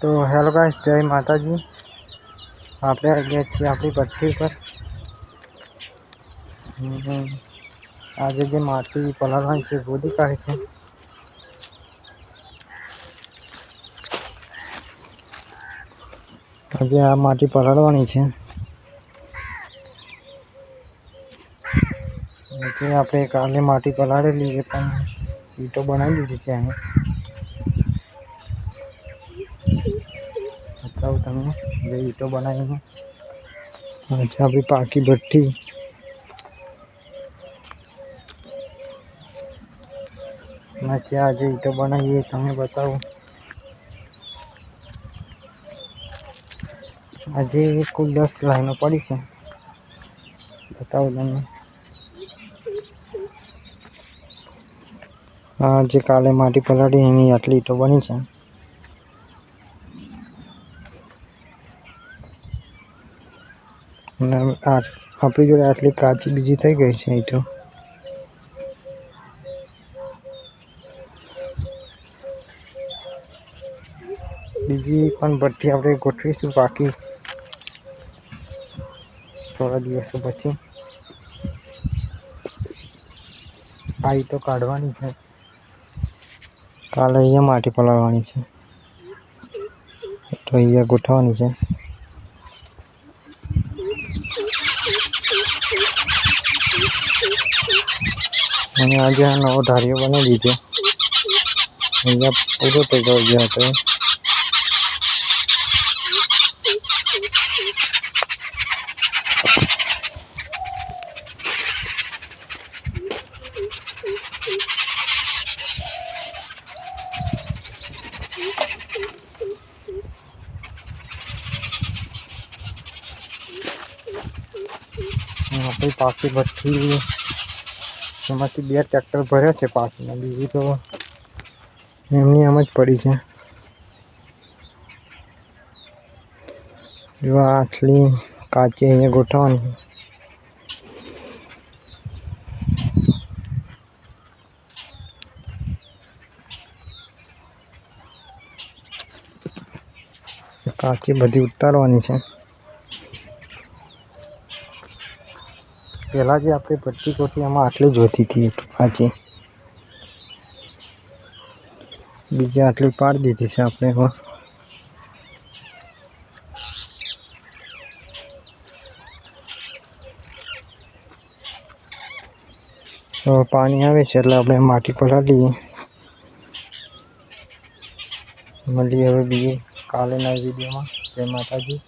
तो hello guys, जय माता जी। આપણે ગયા છીએ આપણી ભઠ્ઠી પર। આજે જે માટી પલાળવાની છે ગોદી કાઢી છે। આજે આ માટી પલાળવાની છે। એટલે આપણે કાલે માટી પલાળેલી છે પણ ઈંટો બનાવી દીધી છે। અહીં બતાવું તમને જે ઈંટો બનાવીને આજે આપણી પાકી ભઠ્ઠી। मैं क्या आज ईंटो बनाई तमें बताऊँ। आज कुल 10 लाइनों पड़ी है, बताऊँ तमें। आज काले माटी पलाड़ी एनी आटली ईंटो बनी है। अपनी जोड़े आटली काची बीजी थी गई है ईंटो। बीजी पण भट्टी आपणे गोठवीशुं बाकी थोड़ा दिवसों पछी। आ ईंटो काढवानी है, काले अहींया माटी पलाळवानी है, तो अहींया गोठववानी है। અને આજે આ નવો ધારિયો બનાવી દીધો। અહીંયા પૂરો થઈ ગયો હતો। આપણી પાકી ભઠ્ઠી એમાંથી 2 ટ્રેક્ટર ભર્યા છે પાકીને, બીજી તો એમની એમ જ પડી છે। જો આટલી કાચી અહીંયા ગોઠવવાની। કાચી બધી ઉતારવાની છે। પહેલાં જે આપણે ભઠ્ઠી કોટી એમાં આટલી જ હોતી હતી કાચી, બીજી આટલી પાડી દીધી છે આપણે એમાં। તો પાણી આવે છે એટલે આપણે માટી પલાળી લઈએ। મળીએ હવે બીજી કાલે નવા વિડીયોમાં। જય માતાજી।